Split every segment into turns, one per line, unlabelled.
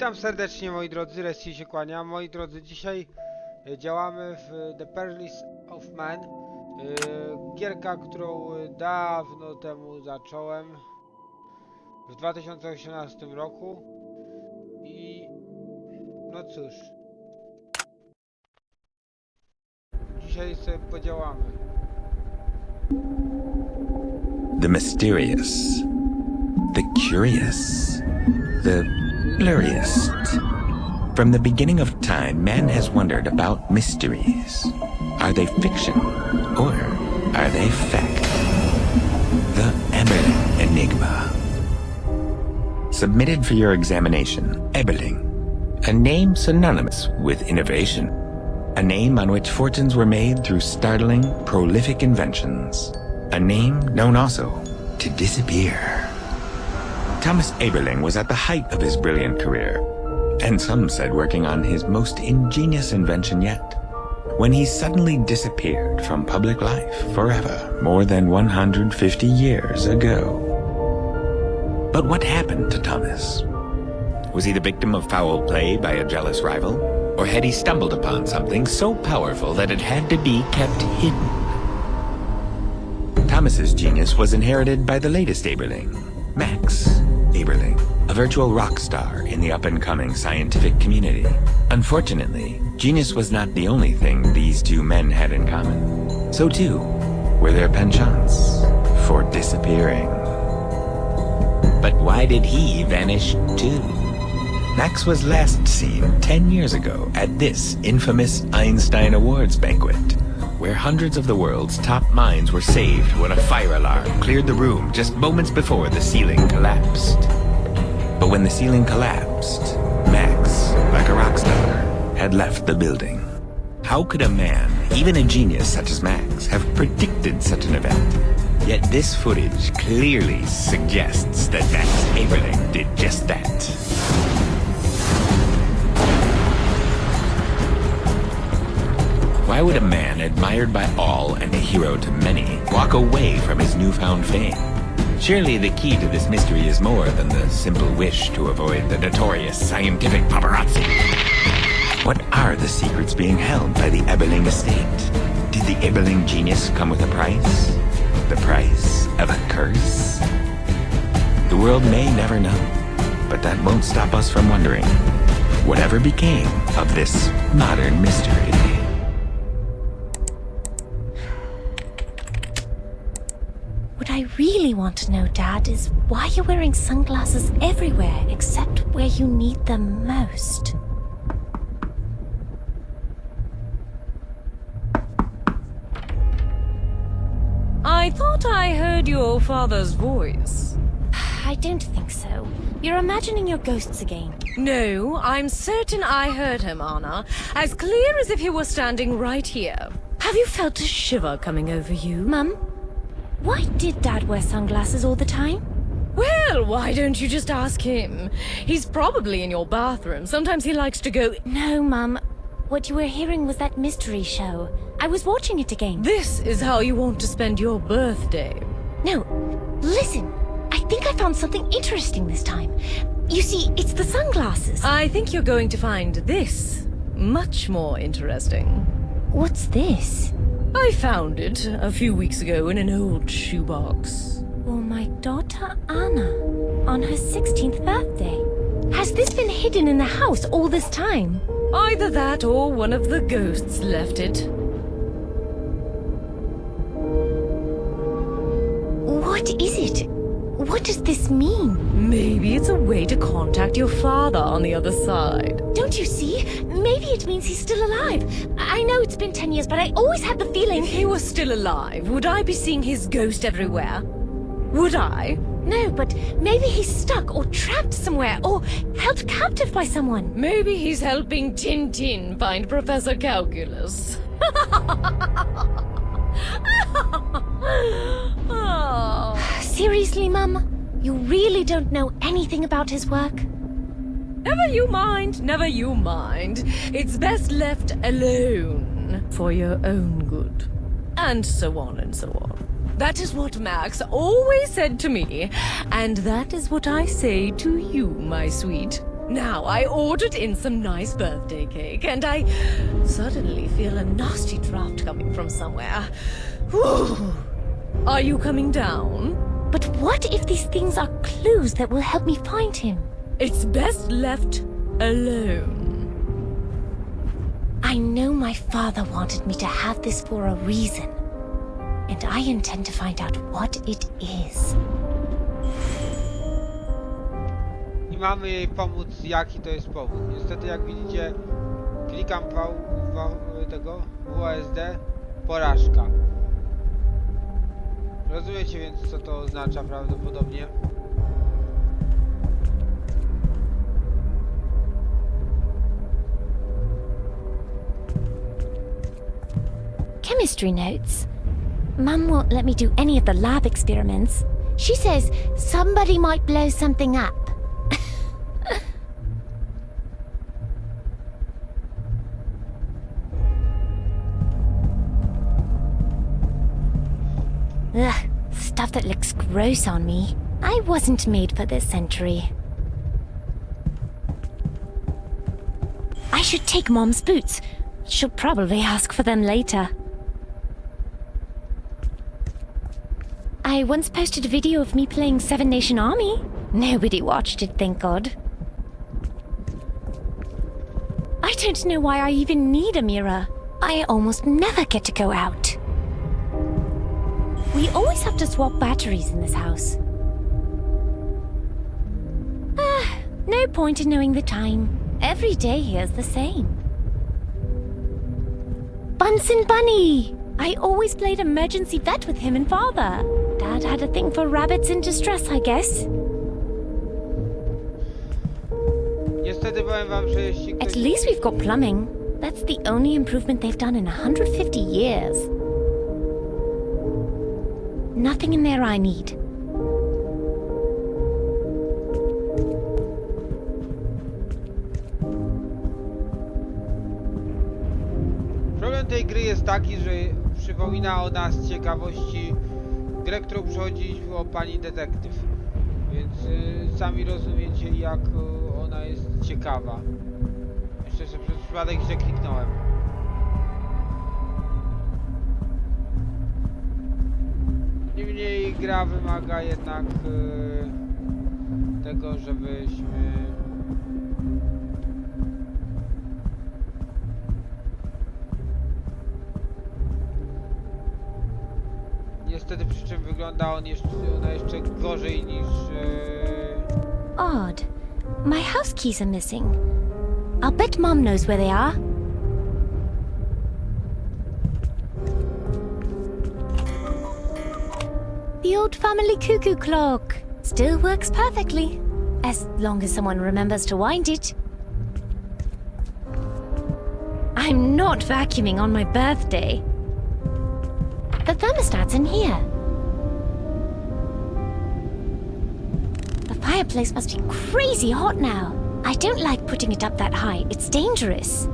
Witam serdecznie moi drodzy, Resil się kłania. Moi drodzy, dzisiaj działamy w The Perils of Man. Gierka, którą dawno temu zacząłem. W 2018 roku. I... no cóż. Dzisiaj sobie podziałamy.
The mysterious, the curious, the blurriest. From the beginning of time, man has wondered about mysteries. Are they fiction or are they fact? The Eberling Enigma. Submitted for your examination, Eberling. A name synonymous with innovation. A name on which fortunes were made through startling, prolific inventions. A name known also to disappear. Thomas Eberling was at the height of his brilliant career, and some said working on his most ingenious invention yet, when he suddenly disappeared from public life forever, more than 150 years ago. But what happened to Thomas? Was he the victim of foul play by a jealous rival? Or had he stumbled upon something so powerful that it had to be kept hidden? Thomas's genius was inherited by the latest Eberling, Max Eberling, a virtual rock star in the up-and-coming scientific community. Unfortunately, genius was not the only thing these two men had in common. So too were their penchants for disappearing. But why did he vanish too? Max was last seen 10 years ago at this infamous Einstein Awards banquet, where hundreds of the world's top minds were saved when a fire alarm cleared the room just moments before the ceiling collapsed. But when the ceiling collapsed, Max, like a rock star, had left the building. How could a man, even a genius such as Max, have predicted such an event? Yet this footage clearly suggests that Max Eberling did just that. Why would a man admired by all and a hero to many walk away from his newfound fame? Surely the key to this mystery is more than the simple wish to avoid the notorious scientific paparazzi. What are the secrets being held by the Eberling estate? Did the Eberling genius come with a price? The price of a curse? The world may never know, but that won't stop us from wondering whatever became of this modern mystery.
What I really want to know, Dad, is why you're wearing sunglasses everywhere except where you need them most.
I thought I heard your father's voice.
I don't think so. You're imagining your ghosts again.
No, I'm certain I heard him, Anna. As clear as if he were standing right here. Have you felt a shiver coming over you?
Mum, why did Dad wear sunglasses all the time?
Well, why don't you just ask him? He's probably in your bathroom. Sometimes he likes to go...
No, Mum. What you were hearing was that mystery show. I was watching it again.
This is how you want to spend your birthday.
No, listen. I think I found something interesting this time. You see, it's the sunglasses.
I think you're going to find this much more interesting.
What's this?
I found it a few weeks ago in an old shoebox.
For my daughter Anna, on her 16th birthday. Has this been hidden in the house all this time?
Either that or one of the ghosts left it.
What is it? What does this mean?
Maybe it's a way to contact your father on the other side.
Don't you see? Maybe it means he's still alive. I know it's been 10 years, but I always had the feeling...
If he was still alive, would I be seeing his ghost everywhere? Would I?
No, but maybe he's stuck or trapped somewhere or held captive by someone.
Maybe he's helping Tintin find Professor Calculus. Oh.
Seriously, Mum? You really don't know anything about his work?
Never you mind, never you mind. It's best left alone for your own good. And so on and so on. That is what Max always said to me, and that is what I say to you, my sweet. Now, I ordered in some nice birthday cake, and I suddenly feel a nasty draft coming from somewhere. Whew. Are you coming down?
But what if these things are clues that will help me find him?
It's best left alone.
I know my father wanted me to have this for a reason. And I intend to find out what it is.
I mamy jej pomóc, jaki to jest powód. Niestety, jak widzicie, klikam tego WASD, porażka. Rozumiecie więc, co to oznacza prawdopodobnie.
Chemistry notes. Mum won't let me do any of the lab experiments. She says somebody might blow something up. Ugh, stuff that looks gross on me. I wasn't made for this century. I should take Mom's boots. She'll probably ask for them later. I once posted a video of me playing Seven Nation Army. Nobody watched it, thank God. I don't know why I even need a mirror. I almost never get to go out. We always have to swap batteries in this house. No point in knowing the time. Every day here's the same. Bunsen Bunny! I always played emergency vet with him and father. Dad had a thing for rabbits in distress, I guess.
Niestety powiem wam, że jeśli ktoś...
At least we've got plumbing. That's the only improvement they've done in 150 years. Nothing in there I need.
Problem tej gry jest taki, że przypomina ona z ciekawości grę, którą przechodziliśmy pani detektyw. Więc sami rozumiecie, jak ona jest ciekawa. Jeszcze że przez przypadek źle kliknąłem. Niemniej gra wymaga jednak tego, żebyśmy niestety, przy czym wygląda ona jeszcze gorzej niż
Odd. My house keys are missing. I'll bet Mom knows where they are. The old family cuckoo clock still works perfectly, as long as someone remembers to wind it. I'm not vacuuming on my birthday. The thermostat's in here. The fireplace must be crazy hot now. I don't like putting it up that high. It's dangerous.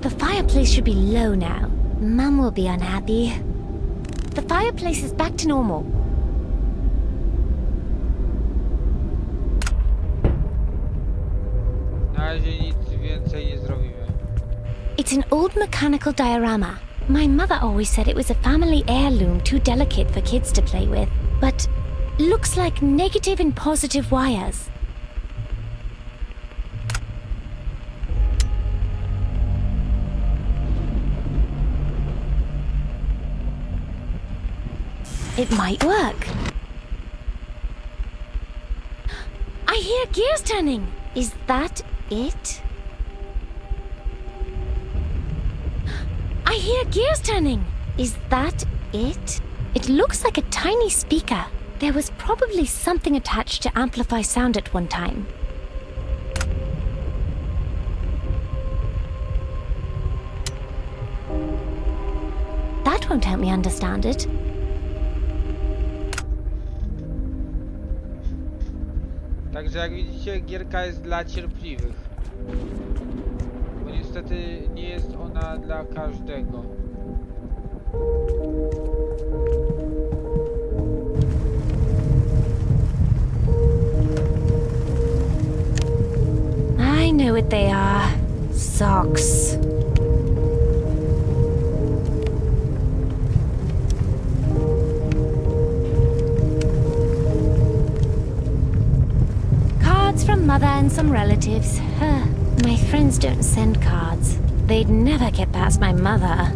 The fireplace should be low now. Mum will be unhappy. The fireplace is back to normal.
na razie nic więcej nie zrobimy.
It's an old mechanical diorama. My mother always said it was a family heirloom too delicate for kids to play with. But looks like negative and positive wires. It might work. I hear gears turning. Is that it? I hear gears turning. Is that it? It looks like a tiny speaker. There was probably something attached to amplify sound at one time. That won't help me understand it.
Także jak widzicie, gierka jest dla cierpliwych. Bo niestety nie jest ona dla każdego.
know what they are. Socks. Cards from mother and some relatives. My friends don't send cards. They'd never get past my mother.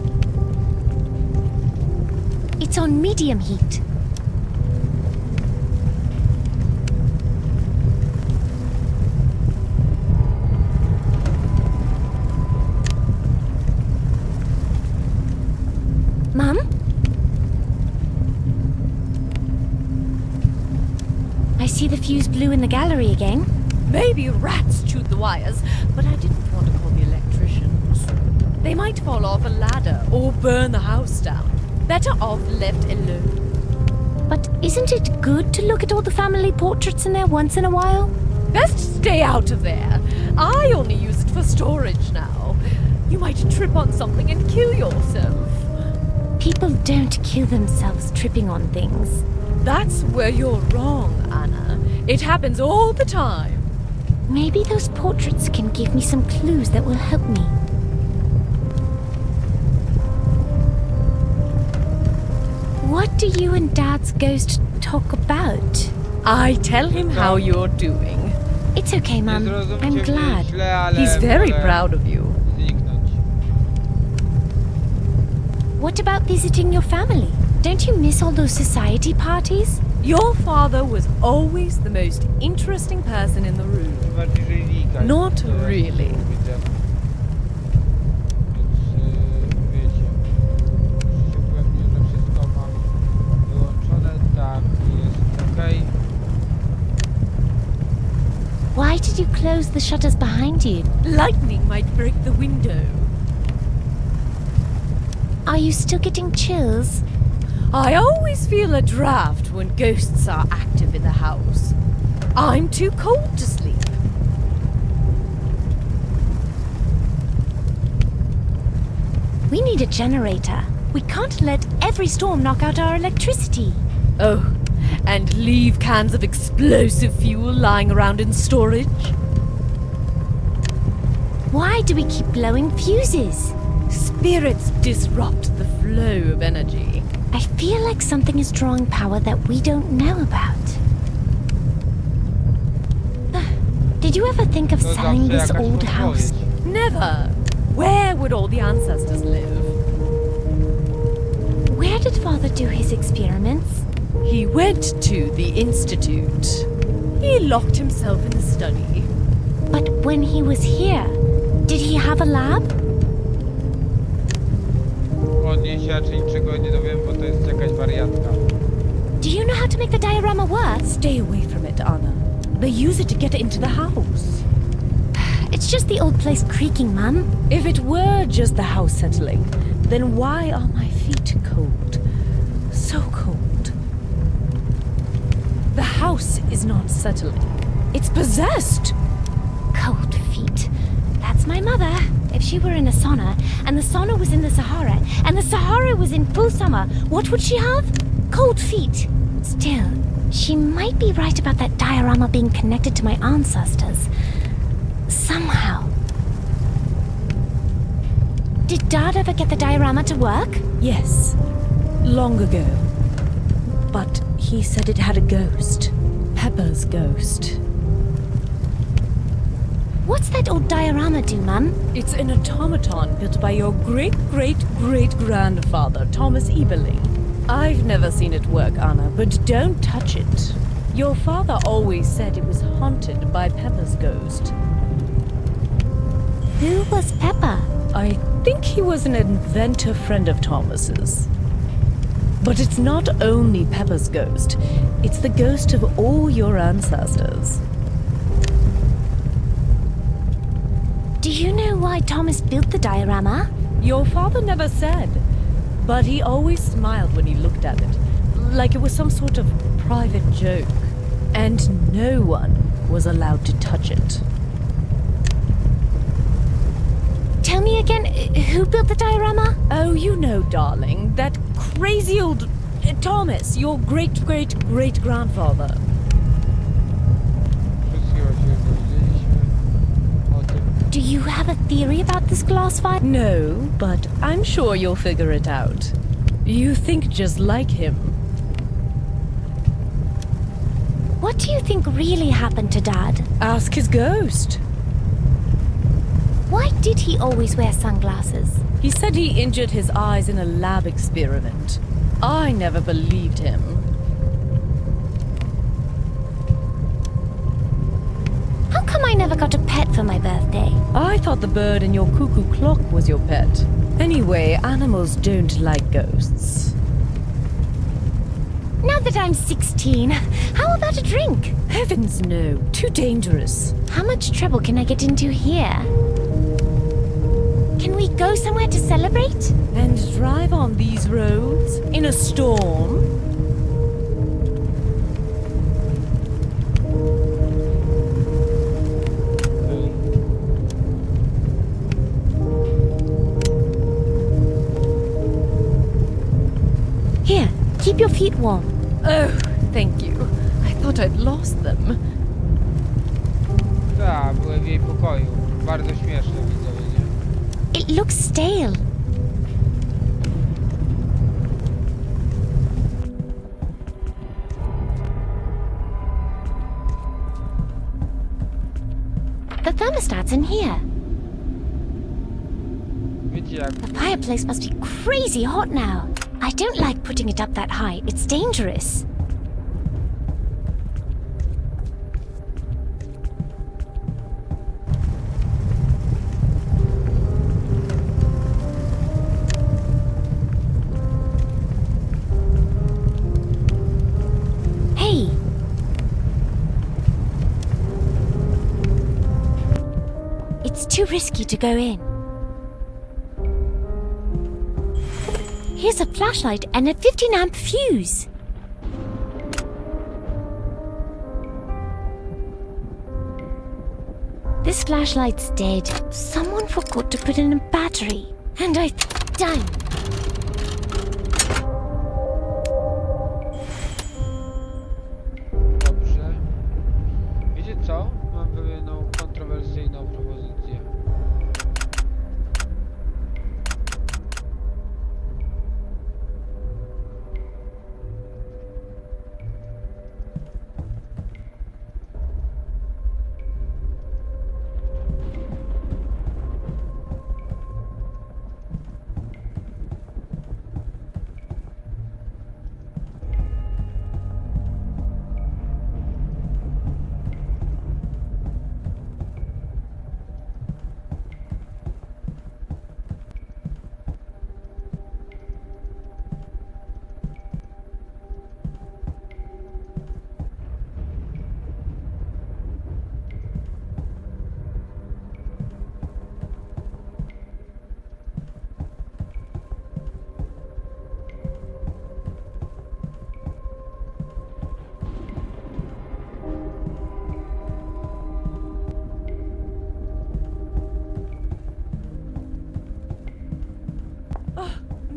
It's on medium heat. Mum? I see the fuse blew in the gallery again.
Maybe rats chewed the wires, but I didn't want to call the electricians. They might fall off a ladder or burn the house down. Better off left alone.
But isn't it good to look at all the family portraits in there once in a while?
Best stay out of there. I only use it for storage now. You might trip on something and kill yourself.
People don't kill themselves tripping on things.
That's where you're wrong, Anna. It happens all the time.
Maybe those portraits can give me some clues that will help me. What do you and Dad's ghost talk about?
I tell him how you're doing.
It's okay, Mum. I'm glad.
He's very proud of you.
Zniknąć.
What about visiting your family? Don't you miss all those society parties?
Your father was always the most interesting person in the room.
Bardziej, że Lika.
Not really.
Widzę. Więc wiecie. Się upewnię, że wszystko mam wyłączone. Tak, jest okej.
Why did you close the shutters behind you?
Lightning might break the window.
Are you still getting chills?
I always feel a draft when ghosts are active in the house. I'm too cold to sleep.
We need a generator. We can't let every storm knock out our electricity.
Oh, and leave cans of explosive fuel lying around in storage?
Why do we keep blowing fuses?
Spirits disrupt the flow of energy.
I feel like something is drawing power that we don't know about. Did you ever think of
To
selling
zawsze
this
jakaś
old house?
podpowiedź.
Never. Where would all the ancestors live?
Where did Father do his experiments?
He went to the institute. He locked himself in the study.
But when he was here, did he have a lab?
Od niej się raczej niczego nie dowiem, bo to jest jakaś wariatka.
Do you know how to make the diorama work?
Stay away from it, Anna. They use it to get into the house.
It's just the old place creaking, Mum.
If it were just the house settling, then why are my feet cold? So cold. The house is not settling. It's possessed.
Cold feet. That's my mother. If she were in a sauna, and the sauna was in the Sahara, and the Sahara was in full summer, what would she have? Cold feet. Still, she might be right about that diorama being connected to my ancestors. Somehow. Did Dad ever get the diorama to work?
Yes, long ago. But he said it had a ghost. Pepper's ghost.
What's that old diorama do, Mum?
It's an automaton built by your great-great-great-grandfather, Thomas Eberling. I've never seen it work, Anna, but don't touch it. Your father always said it was haunted by Pepper's ghost.
Who was Pepper?
I think he was an inventor friend of Thomas's. But it's not only Pepper's ghost, it's the ghost of all your ancestors.
Do you know why Thomas built the diorama?
Your father never said, but he always smiled when he looked at it, like it was some sort of private joke, and no one was allowed to touch it.
Tell me again, who built the diorama?
Oh, you know, darling, that crazy old Thomas, your great-great-great-grandfather.
Wszystkiego się dowiedzieliśmy o tym.
have a theory about this glass fire?
No, but I'm sure you'll figure it out. You think just like him.
What do you think really happened to Dad?
Ask his ghost.
Why did he always wear sunglasses?
He said he injured his eyes in a lab experiment. I never believed him.
How come I never got a pet for my birthday?
I thought the bird in your cuckoo clock was your pet. Anyway, animals don't like ghosts.
Now that I'm 16, how about a drink?
Heavens no, too dangerous.
How much trouble can I get into here? Can we go somewhere to celebrate?
And drive on these roads in a storm?
Here, keep your feet warm.
Oh, thank you. I thought I'd lost them.
Tak, byłem w jej pokoju. Bardzo śmieszne, widzowie, nie?
It looks stale. The thermostat's in here.
Wiecie jak...
The fireplace must be crazy hot now. I don't like putting it up that high. It's dangerous. Hey! It's too risky to go in. Here's a flashlight and a 15-amp fuse. This flashlight's dead. Someone forgot to put in a battery. And done.
Dobrze. Wiecie co? Mam pewną kontrowersyjną propozycję.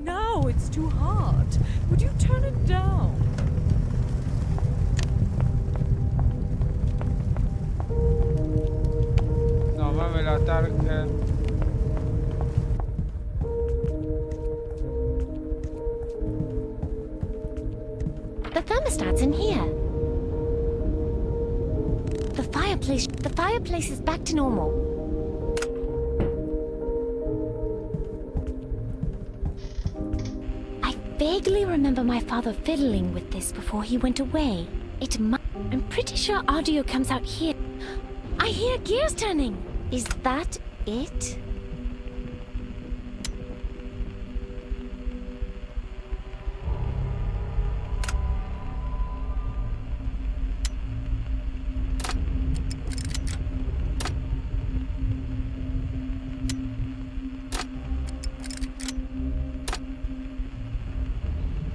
No, it's too hot. Would you turn it down?
No, mamy latarkę.
The thermostat's in here. The fireplace is back to normal. I vaguely remember my father fiddling with this before he went away. I'm pretty sure audio comes out here. I hear gears turning. Is that it?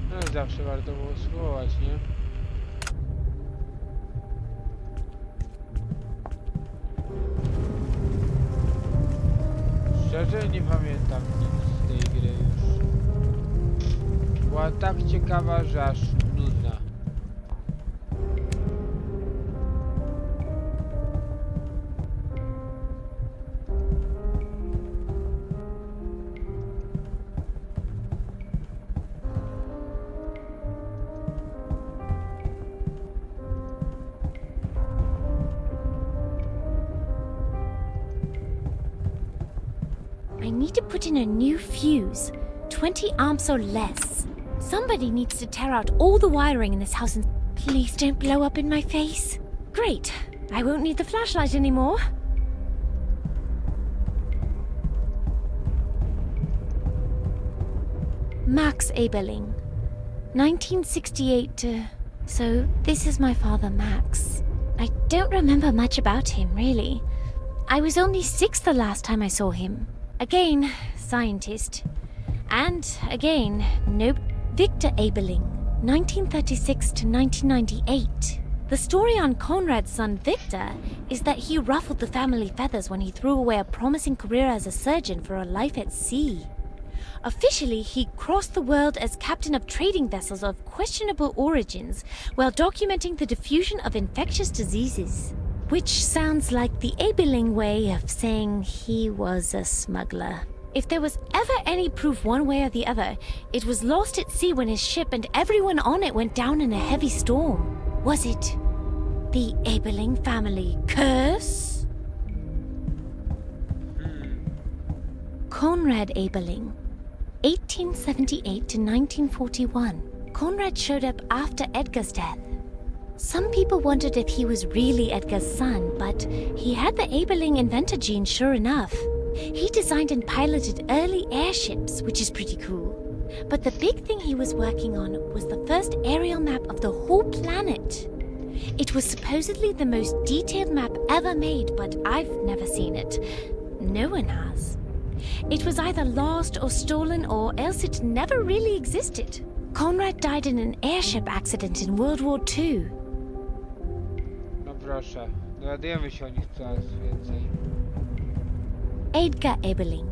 No zawsze warto było spróbować, nie? Szczerze nie pamiętam nic z tej gry już. Była tak ciekawa, że aż nudna.
I need to put in a new fuse, 20 amps or less. Somebody needs to tear out all the wiring in this house and please don't blow up in my face. Great, I won't need the flashlight anymore. Max Eberling, 1968 to... So this is my father, Max. I don't remember much about him, really. I was only 6 the last time I saw him. Again, scientist. And again, nope. Victor Eberling, 1936 to 1998. The story on Conrad's son Victor is that he ruffled the family feathers when he threw away a promising career as a surgeon for a life at sea. Officially, he crossed the world as captain of trading vessels of questionable origins while documenting the diffusion of infectious diseases. Which sounds like the Eberling way of saying he was a smuggler. If there was ever any proof one way or the other, it was lost at sea when his ship and everyone on it went down in a heavy storm. Was it the Eberling family curse? Conrad Eberling, 1878 to 1941. Conrad showed up after Edgar's death. Some people wondered if he was really Edgar's son, but he had the Eberling inventor gene sure enough. He designed and piloted early airships, which is pretty cool. But the big thing he was working on was the first aerial map of the whole planet. It was supposedly the most detailed map ever made, but I've never seen it. No one has. It was either lost or stolen, or else it never really existed. Conrad died in an airship accident in World War II.
No proszę, dowiadujemy się o nich coraz więcej.
Edgar Eberling,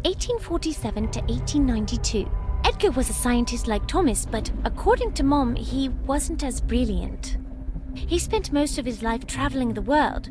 1847 to 1892. Edgar was a scientist like Thomas, but according to Mom, he wasn't as brilliant. He spent most of his life traveling the world,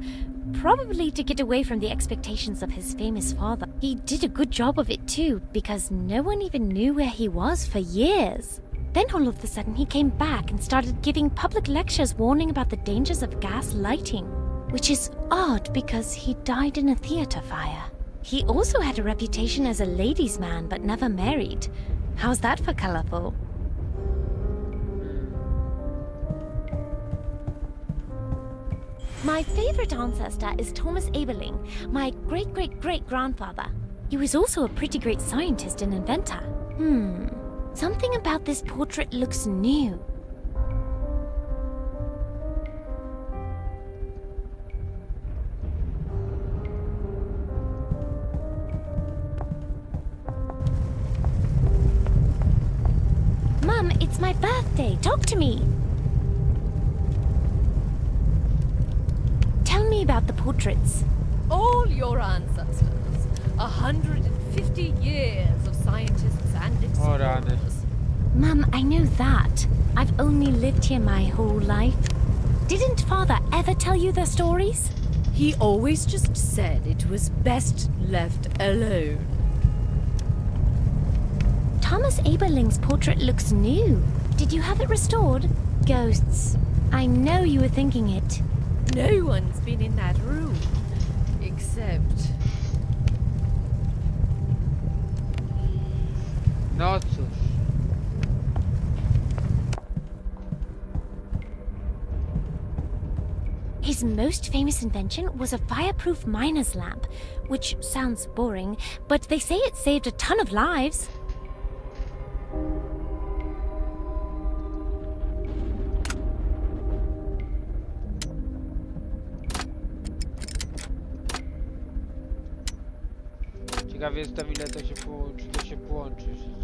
probably to get away from the expectations of his famous father. He did a good job of it too, because no one even knew where he was for years. Then all of a sudden he came back and started giving public lectures warning about the dangers of gas lighting. Which is odd because he died in a theater fire. He also had a reputation as a ladies' man but never married. How's that for colorful? My favorite ancestor is Thomas Eberling, my great-great-great-grandfather. He was also a pretty great scientist and inventor. Something about this portrait looks new. Mum, it's my birthday. Talk to me. Tell me about the portraits.
All your ancestors, 150 years of scientists and explorers.
Mum, I know that. I've only lived here my whole life. Didn't Father ever tell you their stories?
He always just said it was best left alone.
Thomas Eberling's portrait looks new. Did you have it restored? Ghosts. I know you were thinking it.
No one's been in that room, except...
No cóż.
His most famous invention was a fireproof miner's lamp, which sounds boring, but they say it saved a ton of lives.
Ciekaw jestem, ile to się połączy, czy to się połączy wszystko.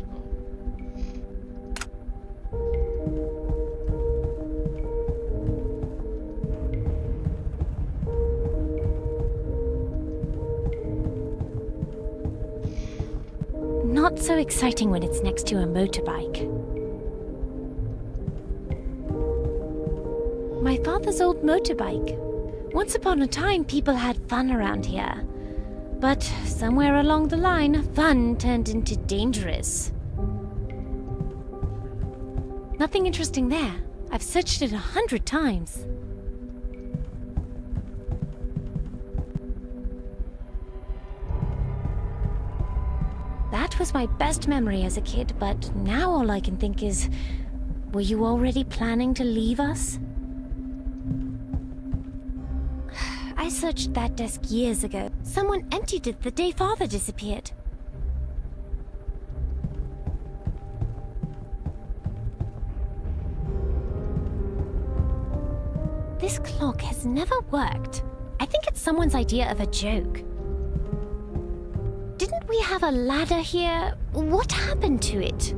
Not so exciting when it's next to a motorbike. My father's old motorbike. Once upon a time, people had fun around here. But somewhere along the line, fun turned into dangerous. Nothing interesting there. I've searched it 100 times. That was my best memory as a kid, but now all I can think is, were you already planning to leave us? I searched that desk years ago. Someone emptied it the day Father disappeared. This clock has never worked. I think it's someone's idea of a joke. Didn't we have a ladder here? What happened to it?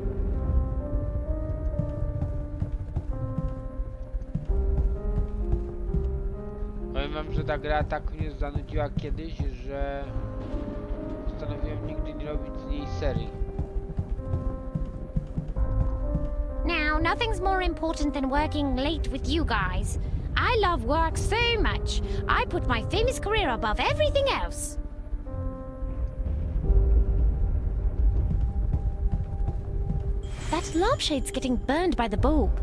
Powiem wam, że ta gra tak mnie zanudziła kiedyś, że postanowiłem nigdy nie robić z niej serii.
Now, nothing's more important than working late with you guys. I love work so much. I put my famous career above everything else. That lampshade's getting burned by the bulb.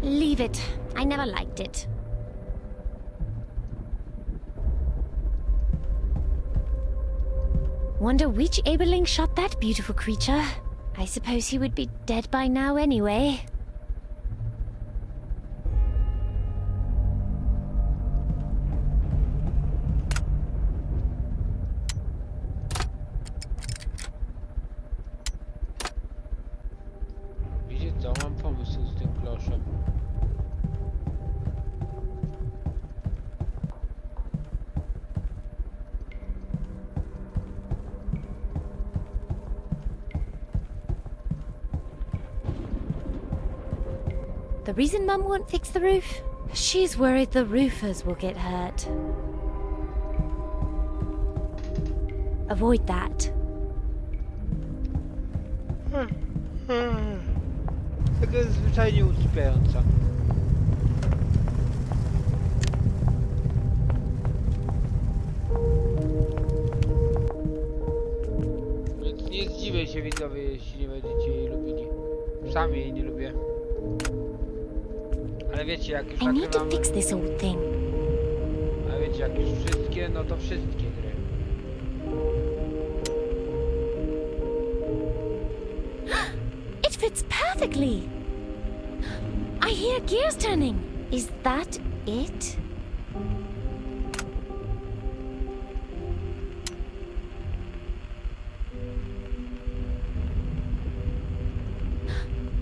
Leave it. I never liked it. Wonder which Aberling shot that beautiful creature. I suppose he would be dead by now anyway.
Wiecie co? Mam pomysł z tym kloszem.
The reason Mum won't fix the roof? She's worried the roofers will get hurt. Avoid that.
Taka jest zwyczajnie usypiająca. Więc nie zdziwię się, widzowie, jeśli nie będziecie jej lubili. Sam jej nie lubię. Ale wiecie, jak już
I need to
nagrywam...
fix this old thing.
Ale wiecie, jak już wszystkie, no to wszystkie gry.
It fits perfectly. I hear gears turning. Is that it?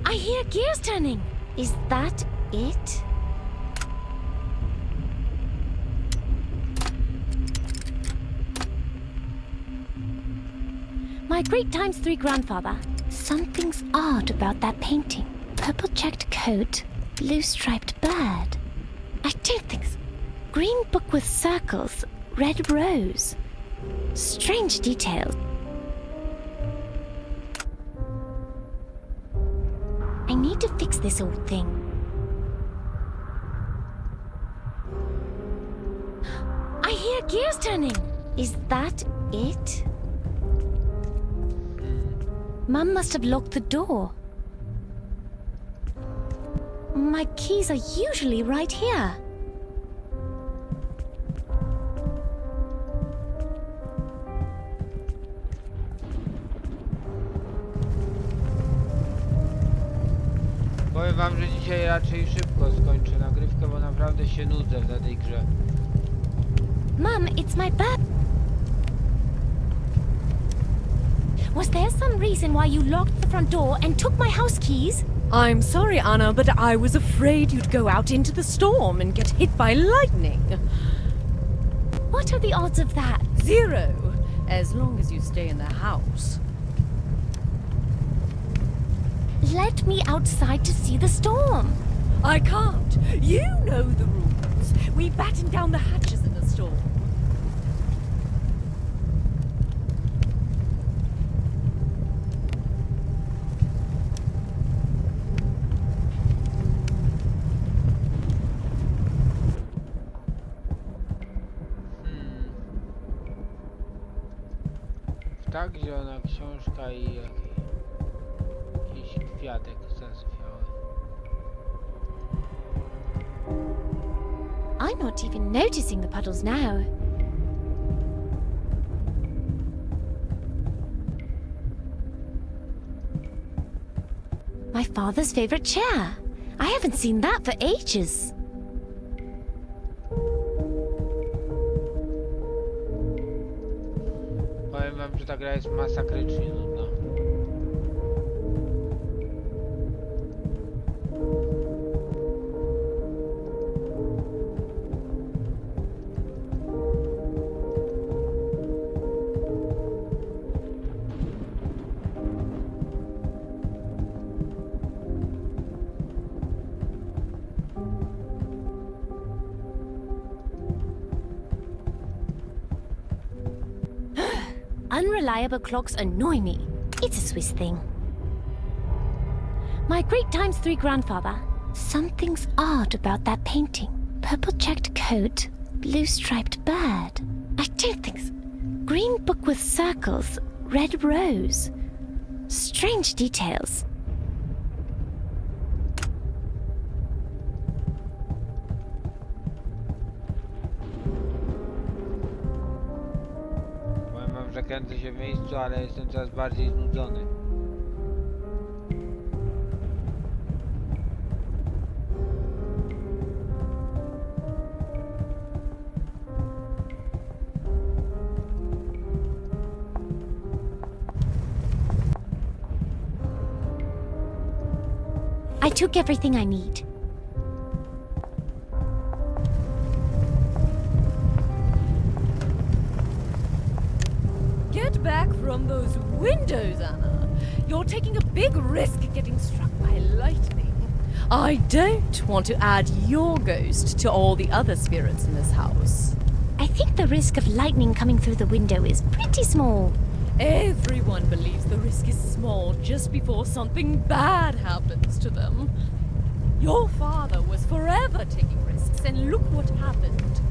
I hear gears turning. Is that it? My great ×3 grandfather. Something's odd about that painting. Purple checked coat, blue striped bird. I don't think so. Green book with circles, red rose. Strange details. I need to fix this old thing. I hear gears turning. Is that it? Mum must have locked the door. My keys are usually right here.
Powiem wam, że dzisiaj raczej szybko skończę nagrywkę, bo naprawdę się nudzę w tej grze.
Mum, it's my birthday. Was there some reason why you locked the front door and took my house keys?
I'm sorry, Anna, but I was afraid you'd go out into the storm and get hit by lightning.
What are the odds of that?
0, as long as you stay in the house.
Let me outside to see the storm.
I can't. You know the rules. We batten down the hatches in a storm.
Tak, zielona książka i jakiś kwiatek zasyfiały.
I'm not even noticing the puddles now. My father's favorite chair. I haven't seen that for ages.
Powiem wam, że ta gra jest masakrycznie nudna.
Unreliable clocks annoy me. It's a Swiss thing. My great ×3 grandfather. Something's odd about that painting. Purple checked coat, blue striped bird. I don't think so. Green book with circles, red rose. Strange details.
Powiem wam, że kręcę się w miejscu, ale jestem coraz bardziej znudzony.
I took everything I need.
Get back from those windows, Anna. You're taking a big risk getting struck by lightning. I don't want to add your ghost to all the other spirits in this house.
I think the risk of lightning coming through the window is pretty small.
Everyone believes the risk is small just before something bad happens to them. Your father was forever taking risks, and look what happened.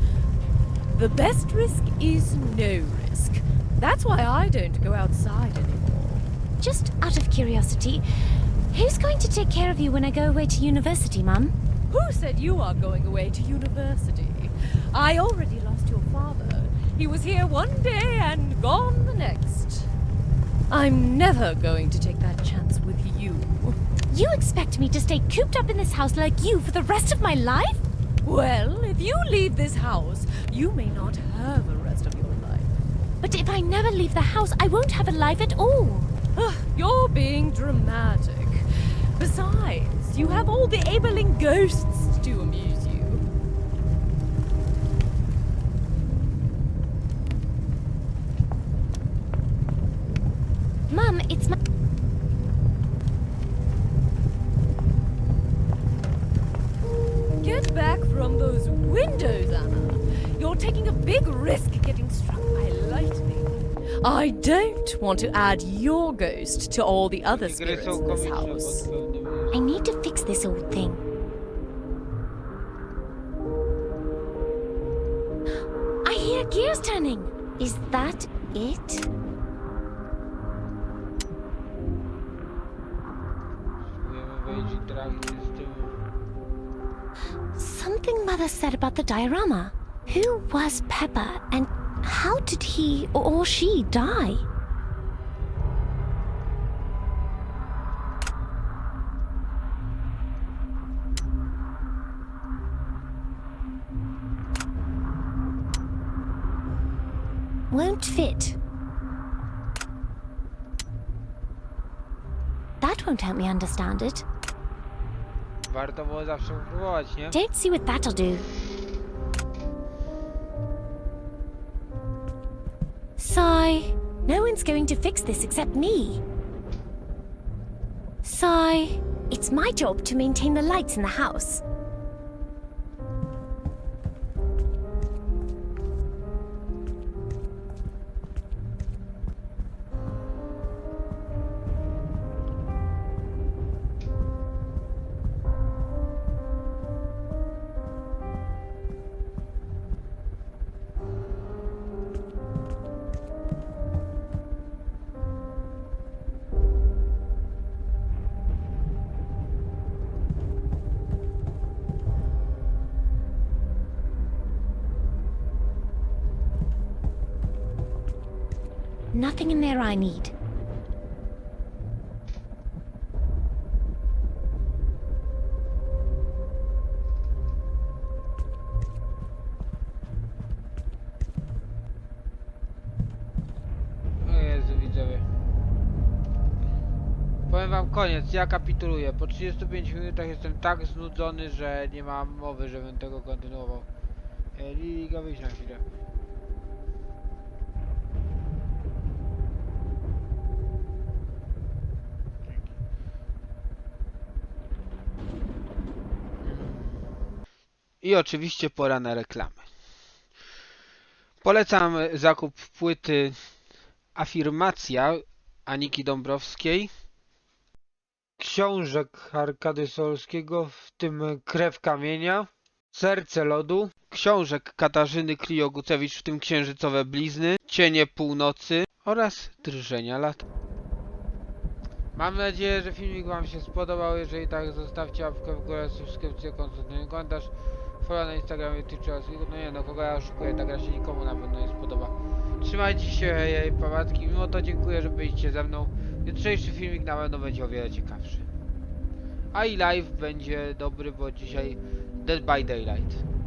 The best risk is no risk. That's why I don't go outside anymore.
Just out of curiosity, who's going to take care of you when I go away to university, Mum?
Who said you are going away to university? I already lost your father. He was here one day and gone the next. I'm never going to take that chance with you.
You expect me to stay cooped up in this house like you for the rest of my life?
Well, if you leave this house, you may not have the rest of your life.
But if I never leave the house, I won't have a life at all.
You're being dramatic. Besides, you have all the abling ghosts to amuse you.
Mum, it's my...
Get back from those windows, Anna. You're taking a big risk getting struck by lightning. I don't want to add your ghost to all the other
Te gry
spirits
są
in this
komiczne pod
house.
pewnym względem.
I need to fix this old thing. I hear gears turning. Is that it?
Spróbujemy wejść w interakcję z tym.
Something Mother said about the diorama. Who was Pepper and how did he or she die? Won't fit. That won't help me understand it.
Warto było zawsze próbować, nie?
Don't see what that'll do. Sigh. No one's going to fix this except me. Sigh. It's my job to maintain the lights in the house. Nothing in there I need.
O Jezu, widzowie. Powiem wam koniec, ja kapituluję. Po 35 minutach jestem tak znudzony, że nie mam mowy, żebym tego kontynuował. Liga, wyjść na chwilę. I oczywiście pora na reklamy. Polecam zakup płyty Afirmacja Aniki Dąbrowskiej, książek Arkady Solskiego, w tym Krew kamienia, Serce lodu, książek Katarzyny Klijo-Gucewicz, w tym Księżycowe blizny, Cienie północy oraz Drżenia lata. Mam nadzieję, że filmik wam się spodobał. Jeżeli tak, zostawcie łapkę w górę, subskrypcję, konsultujcie komentarz, follow na Instagramie, Twitchu oraz no nie no, kogo ja oszukuję, ta gra się nikomu na pewno nie spodoba. Trzymajcie się, hej, pawatki. Mimo to dziękuję, że byliście ze mną. Jutrzejszy filmik na pewno będzie o wiele ciekawszy. A i live będzie dobry, bo dzisiaj Dead by Daylight.